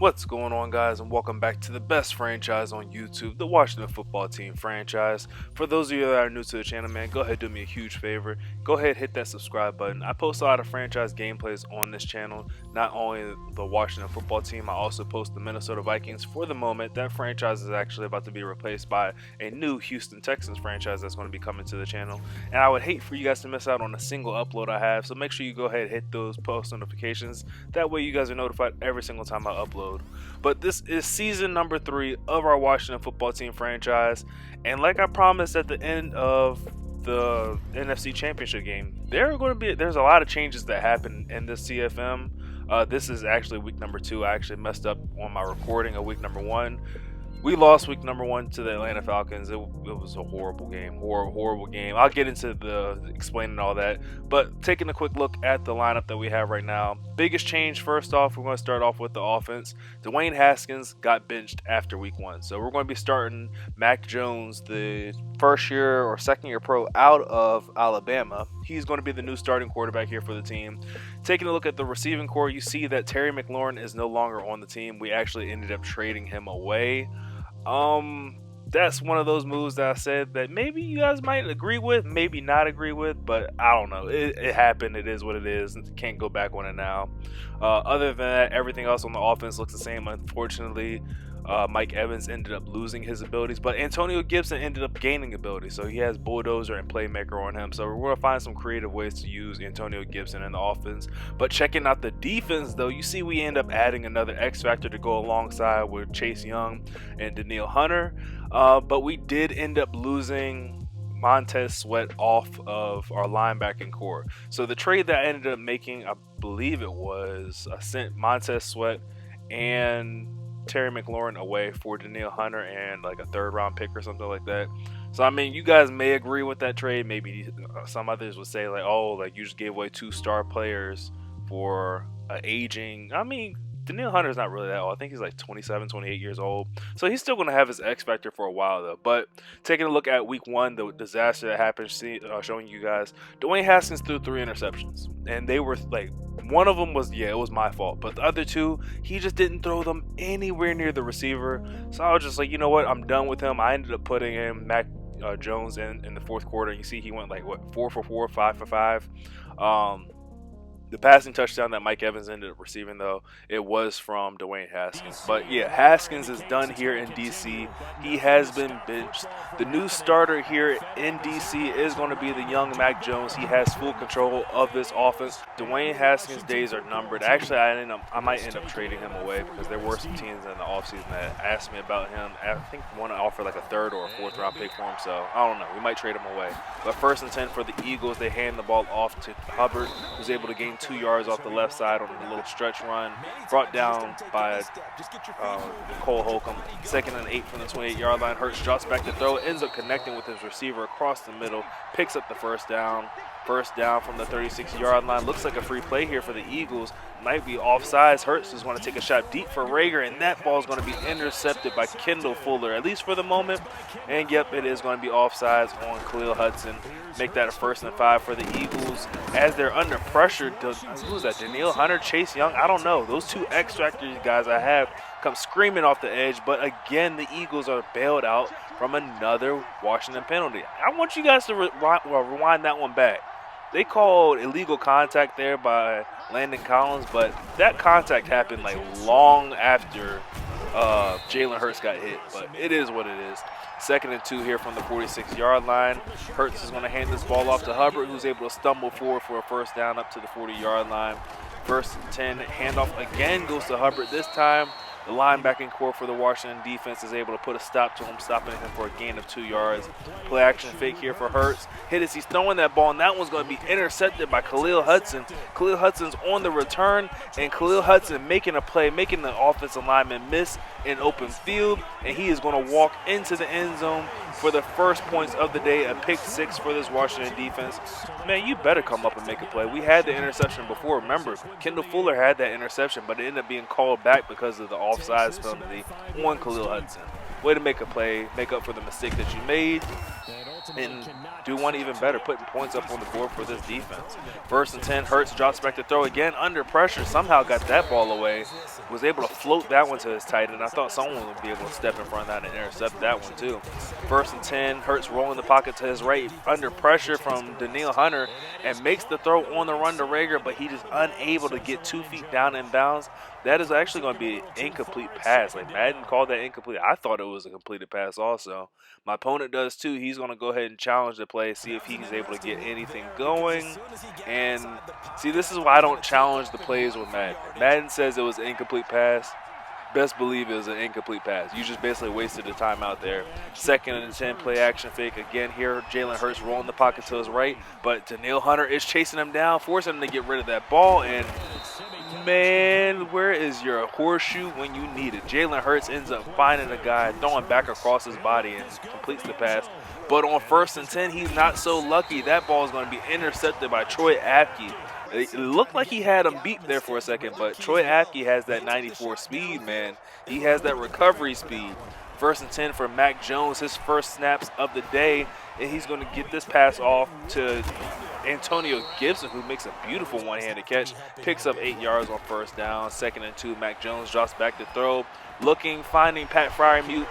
What's going on, guys, and welcome back to the best franchise on YouTube, the Washington Football Team franchise. For those of you that are new to the channel, man, go ahead and do me a huge favor. Go ahead, hit that subscribe button. I post a lot of franchise gameplays on this channel, not only the Washington Football Team, I also post the Minnesota Vikings. For the moment, that franchise is actually about to be replaced by a new Houston Texans franchise that's going to be coming to the channel. And I would hate for you guys to miss out on a single upload I have, so make sure you go ahead and hit those post notifications. That way you guys are notified every single time I upload. But this is season number 3 of our Washington Football Team franchise, and like I promised at the end of the NFC Championship game, there's a lot of changes that happen in this CFM. This is actually week number 2. I actually messed up on my recording of week number 1. We lost week number 1 to the Atlanta Falcons. It was a horrible game, horrible game. I'll get into the explaining all that, but taking a quick look at the lineup that we have right now. Biggest change, first off, we're going to start off with the offense. Dwayne Haskins got benched after week 1, so we're going to be starting Mac Jones, the first year or second year pro out of Alabama. He's going to be the new starting quarterback here for the team. Taking a look at the receiving core, you see that Terry McLaurin is no longer on the team. We actually ended up trading him away. That's one of those moves that I said that maybe you guys might agree with, maybe not agree with, but I don't know. It happened. It is what it is. Can't go back on it now. Other than that, everything else on the offense looks the same. Unfortunately, Mike Evans ended up losing his abilities, but Antonio Gibson ended up gaining abilities. So he has bulldozer and playmaker on him. So we're going to find some creative ways to use Antonio Gibson in the offense. But checking out the defense, though, you see we end up adding another X factor to go alongside with Chase Young and Danielle Hunter. But we did end up losing Montez Sweat off of our linebacking core. So the trade that I ended up making, I believe it was, I sent Montez Sweat and Terry McLaurin away for Danielle Hunter and like a 3rd round pick or something like that. So I mean, you guys may agree with that trade. Maybe some others would say like, oh, like you just gave away 2 star players for aging. I mean, Danielle Hunter is not really that old. I think he's like 27, 28 years old. So he's still going to have his X factor for a while though. But taking a look at week 1, the disaster that happened, showing you guys, Dwayne Haskins threw 3 interceptions, and they were like, one of them was, it was my fault, but the other 2, he just didn't throw them anywhere near the receiver. So I was just like, you know what, I'm done with him. I ended up putting him Mac Jones in the 4th quarter. You see he went like what, 4 for 4, 5 for 5. The passing touchdown that Mike Evans ended up receiving, though, it was from Dwayne Haskins. But yeah, Haskins is done here in DC. He has been benched. The new starter here in DC is going to be the young Mac Jones. He has full control of this offense. Dwayne Haskins' days are numbered. Actually, I might end up trading him away because there were some teams in the offseason that asked me about him. I think one offered like a 3rd or a 4th round pick for him, so I don't know. We might trade him away. But 1st and 10 for the Eagles. They hand the ball off to Hubbard, who's able to gain 2 yards off the left side on a little stretch run, brought down by Cole Holcomb. 2nd and 8 from the 28-yard line. Hurts drops back to throw, ends up connecting with his receiver across the middle, picks up the first down. First down from the 36-yard line. Looks like a free play here for the Eagles. Might be offsides. Hurts is going to take a shot deep for Rager, and that ball is going to be intercepted by Kendall Fuller, at least for the moment. And yep, it is going to be offsides on Khalil Hudson. Make that a 1st and 5 for the Eagles as they're under pressure. Who's that? Danielle Hunter, Chase Young? I don't know. Those 2 X factors guys I have come screaming off the edge, but again, the Eagles are bailed out from another Washington penalty. I want you guys to rewind that one back. They called illegal contact there by Landon Collins, but that contact happened like long after Jalen Hurts got hit. But it is what it is. 2nd and 2 here from the 46-yard line. Hurts is going to hand this ball off to Hubbard, who's able to stumble forward for a 1st down up to the 40-yard line. 1st and 10, handoff again goes to Hubbard. This time, the linebacking core for the Washington defense is able to put a stop to him, stopping him for a gain of 2 yards. Play action fake here for Hurts. Hit as he's throwing that ball, and that one's going to be intercepted by Khalil Hudson. Khalil Hudson's on the return, and Khalil Hudson making a play, making the offensive lineman miss in open field, and he is going to walk into the end zone for the first points of the day, a pick 6 for this Washington defense. Man, you better come up and make a play. We had the interception before. Remember, Kendall Fuller had that interception, but it ended up being called back because of the offsides penalty on Khalil Hudson. Way to make a play, make up for the mistake that you made. and do one even better, putting points up on the board for this defense. 1st and 10, Hurts drops back to throw again under pressure, somehow got that ball away, was able to float that one to his tight end. I thought someone would be able to step in front of that and intercept that one too. 1st and 10, Hurts rolling the pocket to his right under pressure from Danielle Hunter and makes the throw on the run to Rager, but he just unable to get 2 feet down in bounds. That is actually going to be an incomplete pass. Like, Madden called that incomplete. I thought it was a completed pass also. My opponent does too. He's going to go ahead and challenge the play, see if he's able to get anything going. And see, this is why I don't challenge the plays with Madden. Madden says it was an incomplete pass. Best believe it was an incomplete pass. You just basically wasted the time out there. 2nd and 10, play action fake. Again here, Jalen Hurts rolling the pocket to his right, but Danielle Hunter is chasing him down, forcing him to get rid of that ball. And man, where is your horseshoe when you need it? Jalen Hurts ends up finding a guy, throwing back across his body and completes the pass. But on 1st and 10, he's not so lucky. That ball is going to be intercepted by Troy Apke. It looked like he had him beat there for a second, but Troy Apke has that 94 speed, man. He has that recovery speed. 1st and 10 for Mac Jones, his first snaps of the day, and he's going to get this pass off to Antonio Gibson, who makes a beautiful one-handed catch, picks up 8 yards on 1st down. 2nd and 2, Mac Jones drops back to throw, looking, finding Pat Freiermuth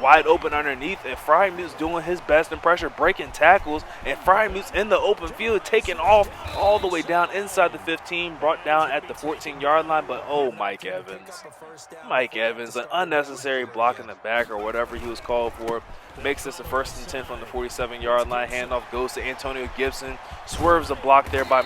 wide open underneath, and Freiermuth's doing his best in pressure, breaking tackles, and Freiermuth's in the open field, taking off all the way down inside the 15, brought down at the 14-yard line. But oh, Mike Evans, an unnecessary block in the back or whatever he was called for, makes this a 1st and 10 from the 47-yard line. Handoff goes to Antonio Gibson, swerves a block there by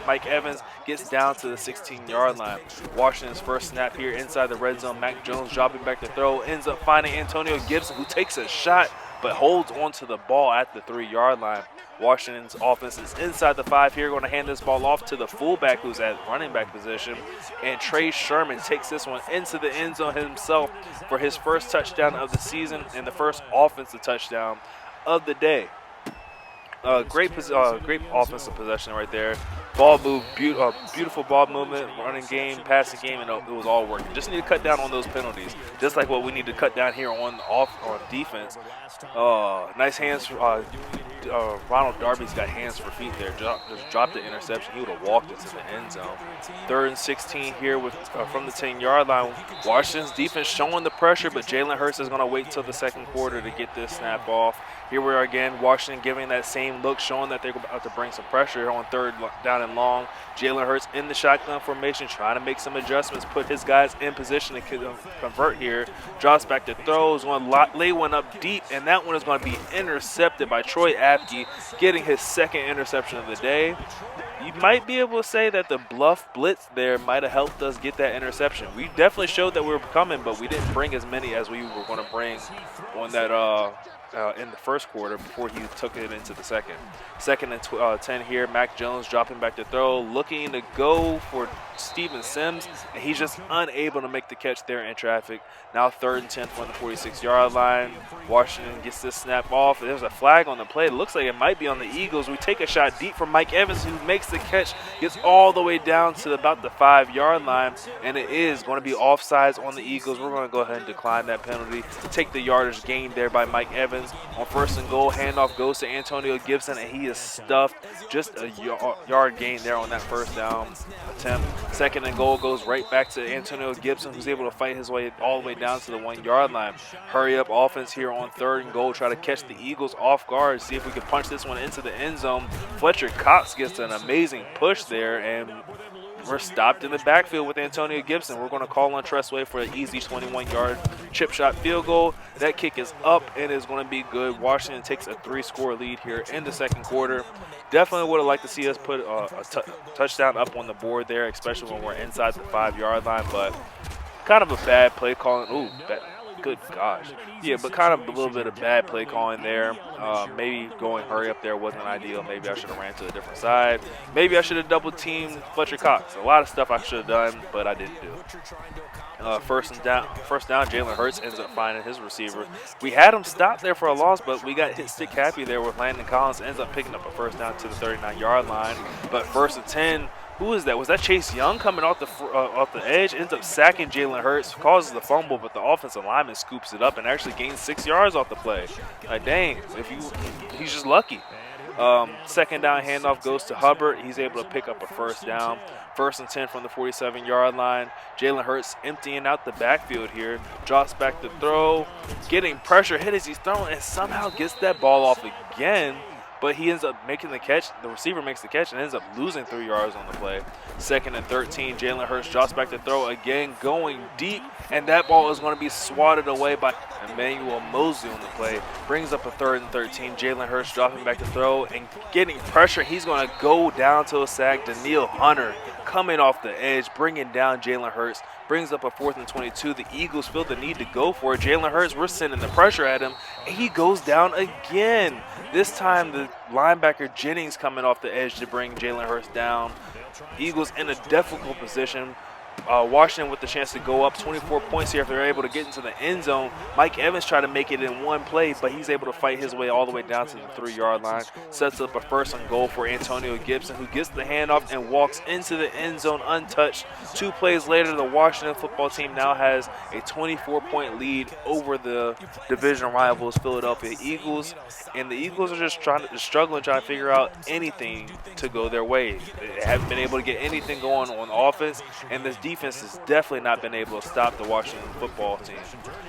Mike Evans, gets down to the 16-yard line. Washington's first snap here inside the red zone. Mac Jones dropping back to throw, ends up finding Antonio Gibson, who takes a shot but holds onto the ball at the 3-yard line. Washington's offense is inside the 5 here, going to hand this ball off to the fullback who's at running back position, and Trey Sherman takes this one into the end zone himself for his first touchdown of the season and the first offensive touchdown of the day. Great offensive possession right there. Ball move, beautiful ball movement, running game, passing game, and it was all working. Just need to cut down on those penalties, just like what we need to cut down here on defense. Nice hands. Ronald Darby's got hands for feet there. Just dropped the interception. He would have walked into the end zone. 3rd and 16 here with from the 10-yard line. Washington's defense showing the pressure, but Jalen Hurts is going to wait until the 2nd quarter to get this snap off. Here we are again, Washington giving that same look, showing that they're about to bring some pressure on 3rd down and long. Jalen Hurts in the shotgun formation, trying to make some adjustments, put his guys in position to convert here. Drops back to throws, lay one up deep, and that one is going to be intercepted by Troy Apke, getting his 2nd interception of the day. You might be able to say that the bluff blitz there might have helped us get that interception. We definitely showed that we were coming, but we didn't bring as many as we were going to bring on that in the 1st quarter before he took it into the 2nd. 2nd and 10 here. Mac Jones dropping back to throw, looking to go for Steven Sims, and he's just unable to make the catch there in traffic. Now 3rd and 10 from the 46-yard line. Washington gets this snap off. There's a flag on the play. It looks like it might be on the Eagles. We take a shot deep from Mike Evans, who makes the catch, gets all the way down to about the 5-yard line, and it is going to be offsides on the Eagles. We're going to go ahead and decline that penalty. Take the yardage gained there by Mike Evans. On 1st and goal, handoff goes to Antonio Gibson, and he is stuffed. Just a yard gain there on that 1st down attempt. 2nd and goal goes right back to Antonio Gibson, who's able to fight his way all the way down to the 1-yard line. Hurry up offense here on 3rd and goal. Try to catch the Eagles off guard. See if we can punch this one into the end zone. Fletcher Cox gets an amazing push there, and we're stopped in the backfield with Antonio Gibson. We're going to call on Tressway for an easy 21-yard chip shot field goal. That kick is up and is going to be good. Washington takes a 3-score lead here in the 2nd quarter. Definitely would have liked to see us put a touchdown up on the board there, especially when we're inside the 5-yard line, but kind of a bad play calling. Ooh, good gosh. Yeah, but kind of a little bit of bad play calling there. Maybe going hurry up there wasn't ideal. Maybe I should have ran to a different side. Maybe I should have double teamed Fletcher Cox. A lot of stuff I should have done, but I didn't do. First down, Jalen Hurts ends up finding his receiver. We had him stopped there for a loss, but we got hit stick happy there with Landon Collins. Ends up picking up a 1st down to the 39-yard line. But 1st and 10, Who is that? Was that Chase Young coming off the edge? Ends up sacking Jalen Hurts, causes the fumble, but the offensive lineman scoops it up and actually gains 6 yards off the play. Like, dang, he's just lucky. Second down handoff goes to Hubbard. He's able to pick up a first down. 1st and 10 from the 47-yard line. Jalen Hurts emptying out the backfield here. Drops back to throw. Getting pressure, hit as he's throwing, and somehow gets that ball off again. But he ends up making the catch. The receiver makes the catch and ends up losing 3 yards on the play. 2nd and 13. Jalen Hurts drops back to throw again, going deep. And that ball is going to be swatted away by Emmanuel Mosley on the play. Brings up a 3rd and 13. Jalen Hurts dropping back to throw and getting pressure. He's going to go down to a sack. Daniil Hunter coming off the edge, bringing down Jalen Hurts. Brings up a 4th and 22. The Eagles feel the need to go for it. Jalen Hurts, we're sending the pressure at him, and he goes down again. This time, the linebacker Jennings coming off the edge to bring Jalen Hurts down. Eagles in a difficult position. Washington with the chance to go up 24 points here if they're able to get into the end zone. Mike Evans tried to make it in one play, but he's able to fight his way all the way down to the 3-yard line. Sets up a 1st and goal for Antonio Gibson, who gets the handoff and walks into the end zone untouched. 2 plays later, the Washington football team now has a 24-point lead over the division rivals Philadelphia Eagles. And the Eagles are just struggling, trying to figure out anything to go their way. They haven't been able to get anything going on offense, and this defense has definitely not been able to stop the Washington football team.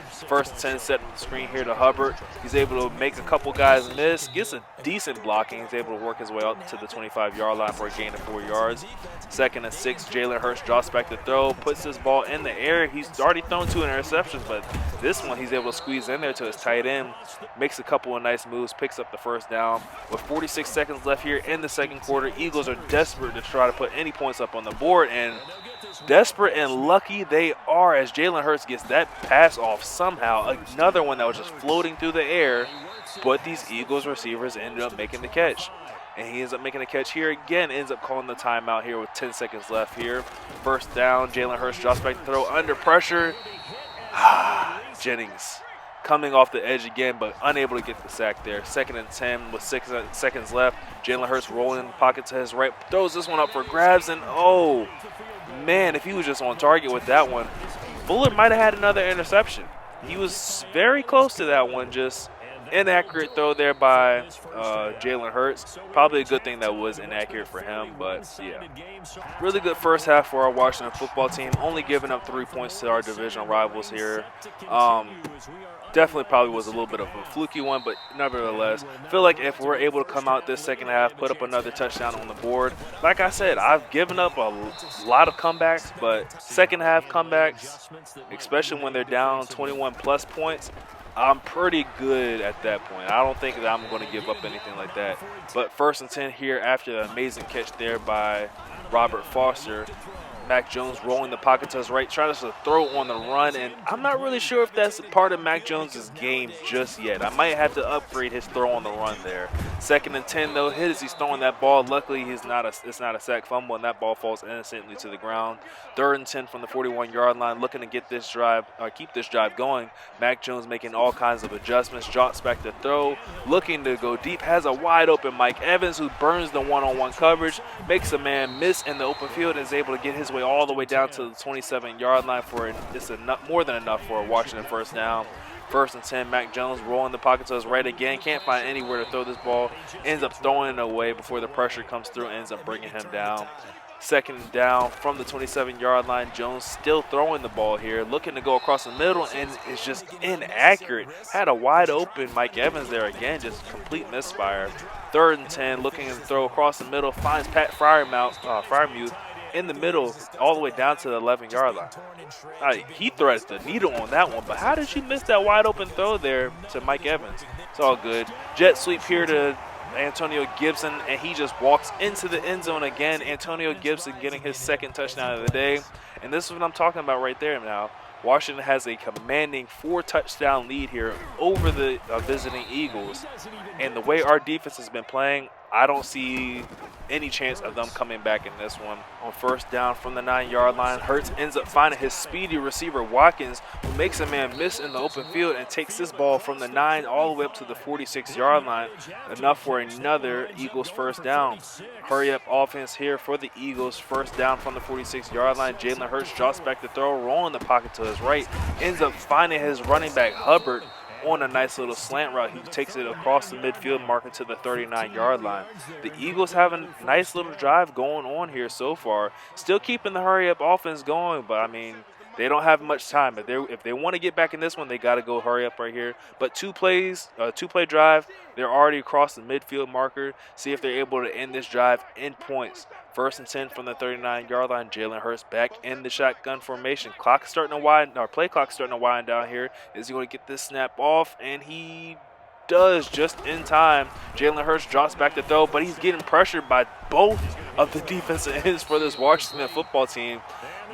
1st and 10 set on the screen here to Hubbard. He's able to make a couple guys miss, gets a decent blocking. He's able to work his way up to the 25-yard line for a gain of 4 yards. 2nd and 6, Jalen Hurts drops back to throw, puts this ball in the air. He's already thrown 2 interceptions, but this one he's able to squeeze in there to his tight end, makes a couple of nice moves, picks up the 1st down. With 46 seconds left here in the 2nd quarter, Eagles are desperate to try to put any points up on the board, and desperate and lucky they are as Jalen Hurts gets that pass off somehow. Another one that was just floating through the air, but these Eagles receivers ended up making the catch. And he ends up making a catch here again, ends up calling the timeout here with 10 seconds left here. 1st down, Jalen Hurts drops back to throw under pressure. Jennings coming off the edge again, but unable to get the sack there. 2nd and 10 with 6 seconds left. Jalen Hurts rolling in the pocket to his right, throws this one up for grabs, and oh, man, if he was just on target with that one, Fuller might have had another interception. He was very close to that one, just inaccurate throw there by Jalen Hurts. Probably a good thing that was inaccurate for him, but yeah. Really good first half for our Washington football team, only giving up 3 points to our divisional rivals here. Definitely probably was a little bit of a fluky one, but nevertheless, feel like if we're able to come out this second half, put up another touchdown on the board. Like I said, I've given up a lot of comebacks, but second half comebacks, especially when they're down 21-plus points, I'm pretty good at that point. I don't think that I'm going to give up anything like that. But 1st and 10 here after the amazing catch there by Robert Foster. Mac Jones rolling the pocket to his right, trying to throw on the run, and I'm not really sure if that's part of Mac Jones' game just yet. I might have to upgrade his throw on the run there. 2nd and 10 though, hit as he's throwing that ball. Luckily, it's not a sack fumble, and that ball falls innocently to the ground. 3rd and 10 from the 41-yard line, looking to get this drive, keep this drive going. Mac Jones making all kinds of adjustments, drops back to throw, looking to go deep, has a wide open Mike Evans who burns the one-on-one coverage, makes a man miss in the open field, and is able to get his way all the way down to the 27-yard line for it's more than enough for a Washington 1st down. 1st and 10, Mac Jones rolling the pocket to his right again. Can't find anywhere to throw this ball. Ends up throwing it away before the pressure comes through. Ends up bringing him down. 2nd down from the 27-yard line. Jones still throwing the ball here. Looking to go across the middle, and it's just inaccurate. Had a wide open Mike Evans there again. Just complete misfire. 3rd and 10, looking to throw across the middle. Finds Pat Freiermuth in the middle all the way down to the 11-yard line. He threads the needle on that one, but how did you miss that wide open throw there to Mike Evans? It's all good. Jet sweep here to Antonio Gibson, and he just walks into the end zone again. Antonio Gibson getting his 2nd touchdown of the day, and this is what I'm talking about right there now. Washington has a commanding 4-touchdown lead here over the visiting Eagles. And the way our defense has been playing, I don't see any chance of them coming back in this one. On first down from the 9-yard line, Hurts ends up finding his speedy receiver Watkins, who makes a man miss in the open field and takes this ball from the 9 all the way up to the 46-yard line, enough for another Eagles first down. Hurry up offense here for the Eagles. First down from the 46-yard line. Jalen Hurts drops back to throw, rolling the pocket to his right, ends up finding his running back Hubbard on a nice little slant route. He takes it across the midfield marker to the 39-yard line. The Eagles have a nice little drive going on here so far. Still keeping the hurry-up offense going, but, I mean, they don't have much time. If they want to get back in this one, they got to go hurry up right here. But two-play drive, they're already across the midfield marker. See if they're able to end this drive in points. First and 10 from the 39-yard line. Jalen Hurts back in the shotgun formation. Clock starting to wind, or play clock starting to wind down here. Is he going to get this snap off? And he does just in time. Jalen Hurts drops back to throw, but he's getting pressured by both of the defensive ends for this Washington football team.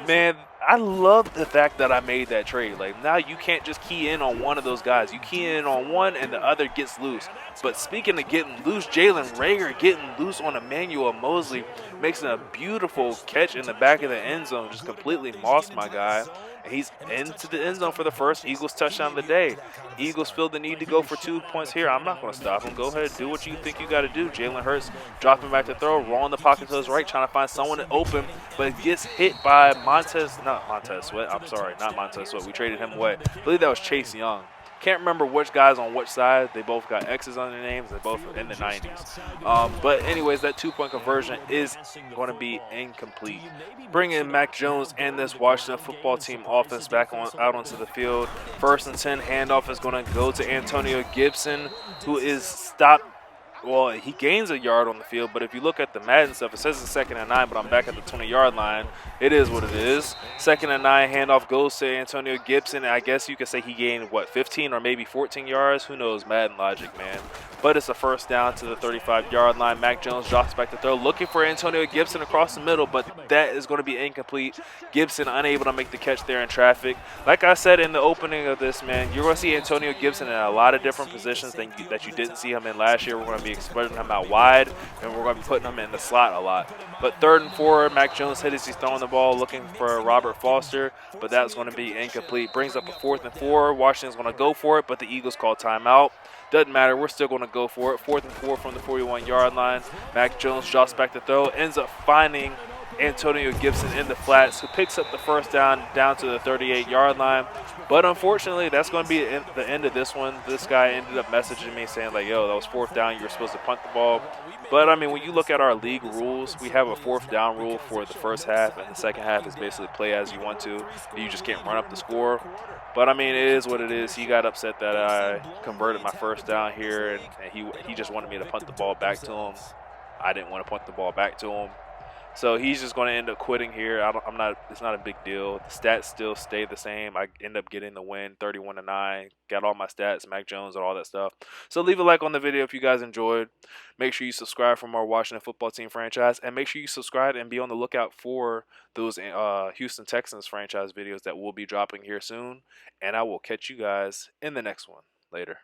Man, I love the fact that I made that trade. Like, now you can't just key in on one of those guys. You key in on one and the other gets loose. But speaking of getting loose, Jalen Reagor getting loose on Emmanuel Mosley makes a beautiful catch in the back of the end zone. Just completely mossed my guy. And he's into the end zone for the first Eagles touchdown of the day. Eagles feel the need to go for 2 points here. I'm not going to stop him. Go ahead, do what you think you got to do. Jalen Hurts dropping back to throw, rolling the pocket to his right, trying to find someone open, but gets hit by Montez Sweat. I'm sorry, not Montez Sweat. We traded him away. I believe that was Chase Young. Can't remember which guys on which side. They both got X's on their names. They're both in the 90s. But anyways, that 2-point conversion is going to be incomplete. Bringing in Mac Jones and this Washington football team offense back out onto the field. First and 10, handoff is going to go to Antonio Gibson, who is stopped. Well, he gains a yard on the field, but if you look at the Madden stuff, it says it's 2nd and 9, but I'm back at the 20-yard line. It is what it is. 2nd and 9, handoff goes to Antonio Gibson. I guess you could say he gained, 15 or maybe 14 yards? Who knows? Madden logic, man. But it's a first down to the 35-yard line. Mac Jones drops back to throw, looking for Antonio Gibson across the middle, but that is going to be incomplete. Gibson unable to make the catch there in traffic. Like I said in the opening of this, man, you're going to see Antonio Gibson in a lot of different positions that you didn't see him in last year. We're going to be spreading him out wide, and we're going to be putting him in the slot a lot. But 3rd and 4, Mac Jones hit as he's throwing the ball, looking for Robert Foster, but that's going to be incomplete. Brings up a 4th and 4. Washington's going to go for it, but the Eagles call timeout. Doesn't matter. We're still going to go for it. 4th and 4 from the 41-yard line. Mac Jones drops back to throw, ends up finding Antonio Gibson in the flats, who picks up the first down to the 38-yard line. But unfortunately, that's going to be the end of this one. This guy ended up messaging me saying, like, yo, that was 4th down. You were supposed to punt the ball. But, I mean, when you look at our league rules, we have a 4th down rule for the first half, and the second half is basically play as you want to. You just can't run up the score. But, I mean, it is what it is. He got upset that I converted my first down here, and he just wanted me to punt the ball back to him. I didn't want to punt the ball back to him. So he's just going to end up quitting here. It's not a big deal. The stats still stay the same. I end up getting the win, 31-9. Got all my stats, Mac Jones, and all that stuff. So leave a like on the video if you guys enjoyed. Make sure you subscribe for more Washington football team franchise, and make sure you subscribe and be on the lookout for those Houston Texans franchise videos that will be dropping here soon. And I will catch you guys in the next one. Later.